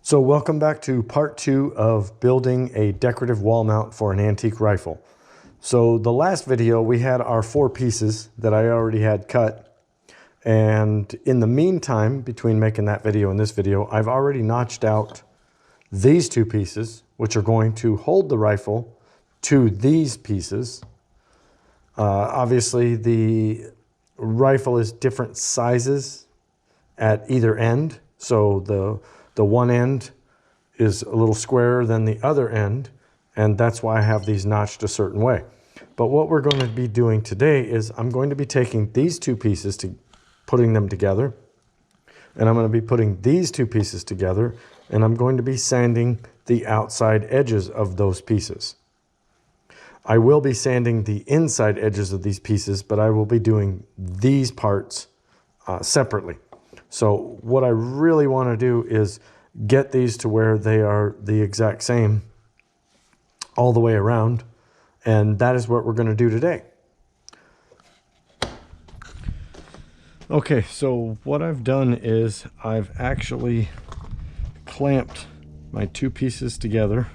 So welcome back to part 2 of building a decorative wall mount for an antique rifle. So the last video we had our 4 pieces that I already had cut, and in the meantime between making that video and this video I've already notched out these 2 pieces which are going to hold the rifle to these pieces. Obviously the rifle is different sizes at either end, so the one end is a little squarer than the other end, and that's why I have these notched a certain way. But what we're going to be doing today is I'm going to be taking these 2 pieces to putting them together, and I'm going to be putting these 2 pieces together, and I'm going to be sanding the outside edges of those pieces. I will be sanding the inside edges of these pieces, but I will be doing these parts separately. So what I really want to do is get these to where they are the exact same all the way around, and that is what we're going to do today. Okay, so what I've done is I've actually clamped my 2 pieces together,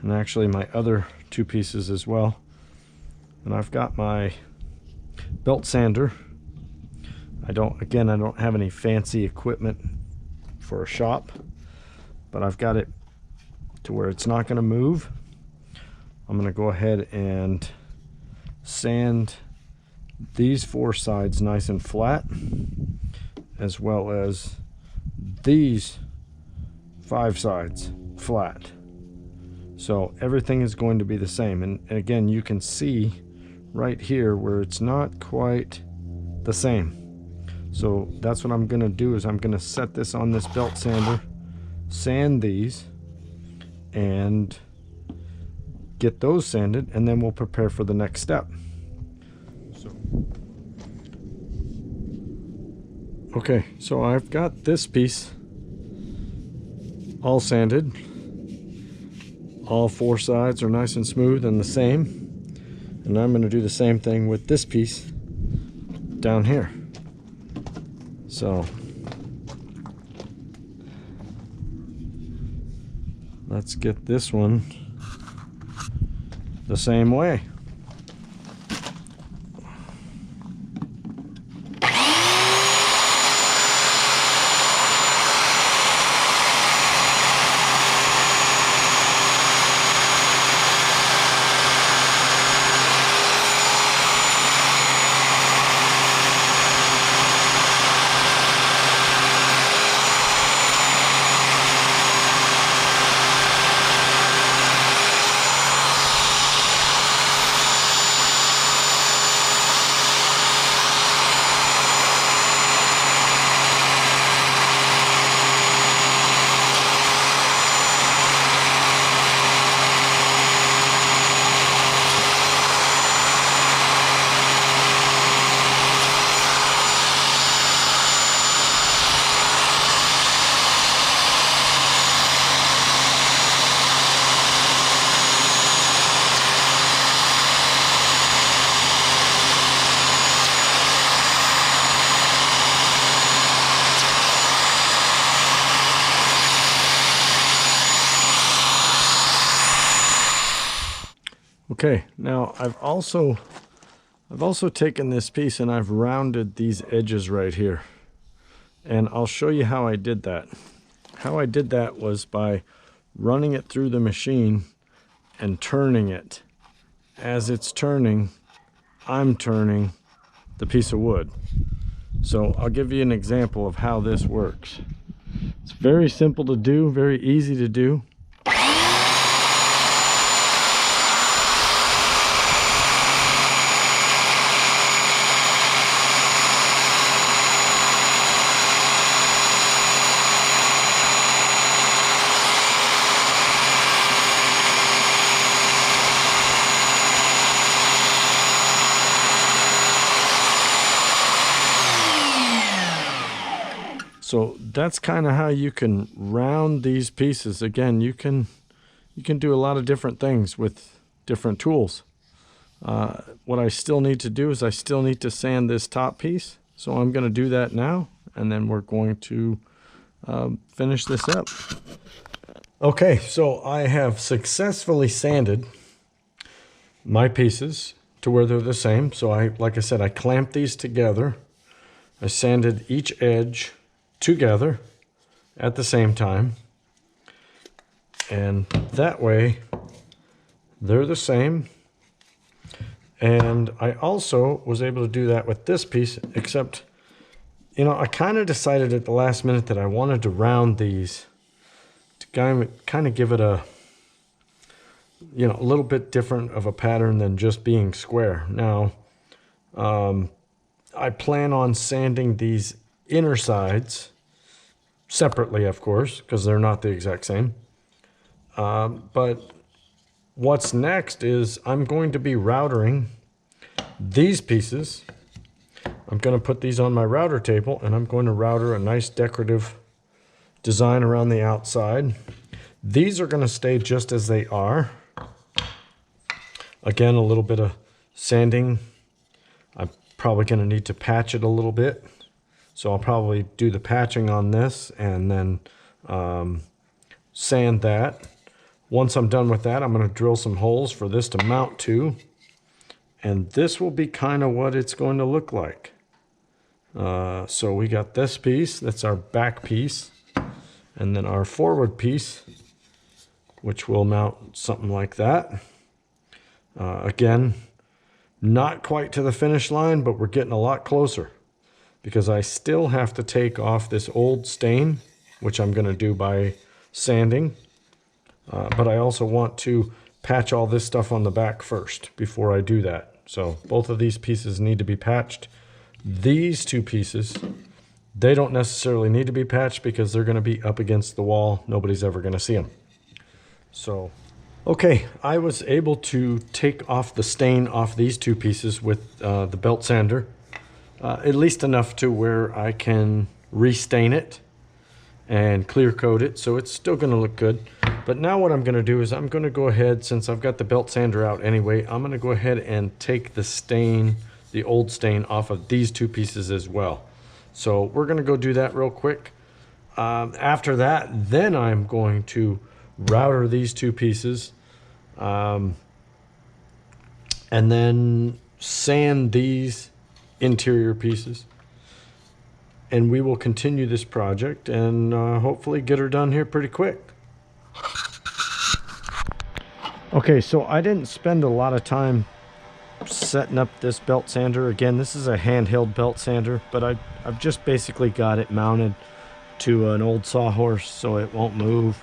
and actually my other 2 pieces as well, and I've got my belt sander. I don't have any fancy equipment for a shop, but I've got it to where it's not going to move. I'm going to go ahead and sand these 4 sides nice and flat, as well as these 5 sides flat. So everything is going to be the same, and again you can see right here where it's not quite the same. So that's what I'm going to do, is I'm going to set this on this belt sander, sand these, and get those sanded, and then we'll prepare for the next step. Okay, so I've got this piece all sanded. All 4 sides are nice and smooth and the same. And I'm going to do the same thing with this piece down here. So let's get this one the same way. Okay, now I've also taken this piece and I've rounded these edges right here, and I'll show you how I did that. How I did that was by running it through the machine and turning it. As it's turning, I'm turning the piece of wood. So I'll give you an example of how this works. It's very simple to do, very easy to do. So that's kind of how you can round these pieces. Again, you can do a lot of different things with different tools. What I still need to do is I still need to sand this top piece. So I'm going to do that now, and then we're going to finish this up. Okay, so I have successfully sanded my pieces to where they're the same. So like I said, I clamped these together. I sanded each edge together at the same time. And that way, they're the same. And I also was able to do that with this piece, except, you know, I kind of decided at the last minute that I wanted to round these to kind of give it a, you know, a little bit different of a pattern than just being square. Now, I plan on sanding these inner sides separately, of course, because they're not the exact same. But what's next is I'm going to be routering these pieces. I'm going to put these on my router table, and I'm going to router a nice decorative design around the outside. These are going to stay just as they are. Again, a little bit of sanding. I'm probably going to need to patch it a little bit. So I'll probably do the patching on this and then sand that. Once I'm done with that, I'm going to drill some holes for this to mount to. And this will be kind of what it's going to look like. So we got this piece, that's our back piece. And then our forward piece, which will mount something like that. Again, not quite to the finish line, but we're getting a lot closer. Because I still have to take off this old stain, which I'm going to do by sanding. But I also want to patch all this stuff on the back first before I do that. So both of these pieces need to be patched. These two pieces, they don't necessarily need to be patched because they're going to be up against the wall. Nobody's ever going to see them. So, okay, I was able to take off the stain off these two pieces with the belt sander. At least enough to where I can restain it and clear coat it, so it's still going to look good. But now what I'm going to do is I'm going to go ahead, since I've got the belt sander out anyway, I'm going to go ahead and take the stain, the old stain, off of these two pieces as well. So we're going to go do that real quick. After that, then I'm going to router these two pieces and then sand these interior pieces, and we will continue this project and hopefully get her done here pretty quick. Okay, so I didn't spend a lot of time setting up this belt sander. Again, this is a handheld belt sander, but I've just basically got it mounted to an old sawhorse so it won't move,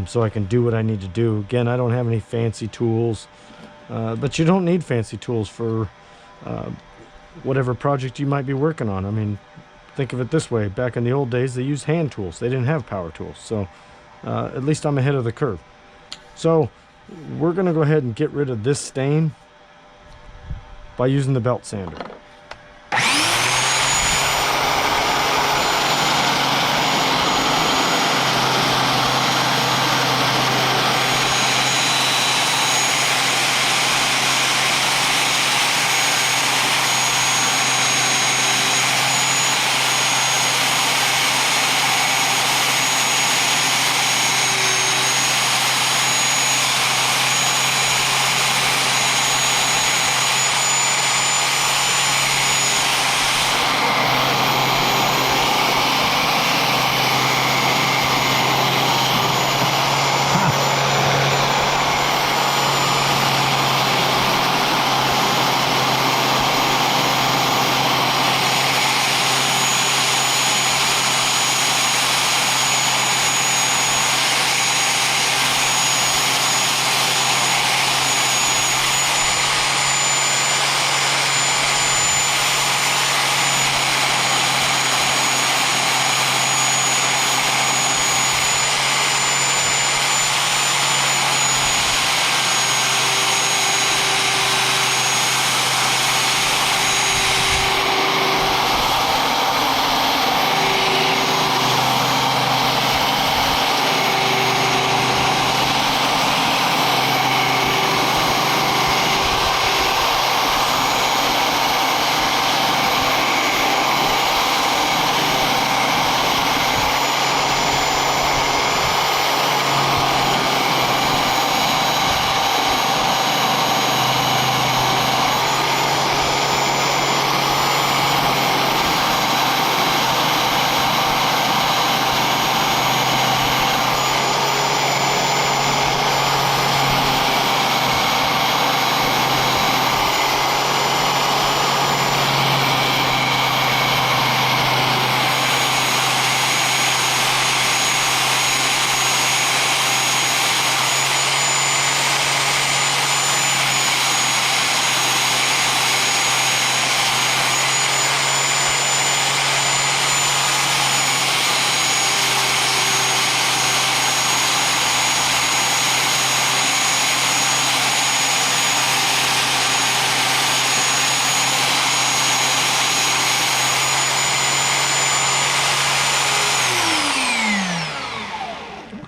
so I can do what I need to do. Again, I don't have any fancy tools, but you don't need fancy tools for whatever project you might be working on. I mean, think of it this way. Back in the old days, they used hand tools. They didn't have power tools. So at least I'm ahead of the curve. So we're going to go ahead and get rid of this stain by using the belt sander.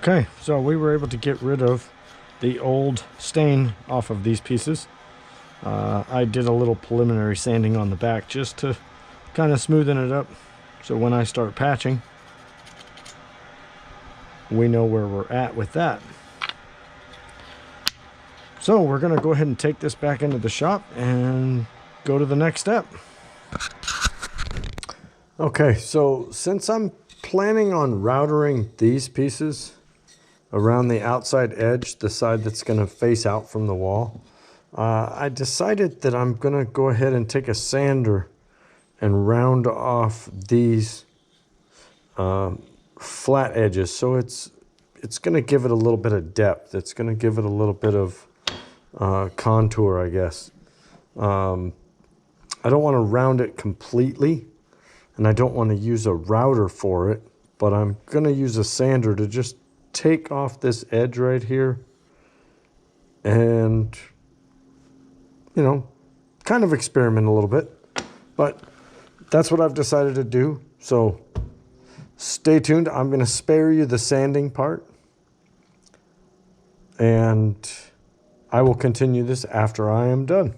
Okay, so we were able to get rid of the old stain off of these pieces. I did a little preliminary sanding on the back just to kind of smoothen it up, so when I start patching, we know where we're at with that. So we're going to go ahead and take this back into the shop and go to the next step. Okay, so since I'm planning on routering these pieces around the outside edge, the side that's going to face out from the wall, I decided that I'm going to go ahead and take a sander and round off these flat edges. So it's going to give it a little bit of depth. It's going to give it a little bit of contour, I guess. I don't want to round it completely, and I don't want to use a router for it, but I'm going to use a sander to just take off this edge right here and, you know, kind of experiment a little bit. But that's what I've decided to do. So stay tuned. I'm going to spare you the sanding part, and I will continue this after I am done.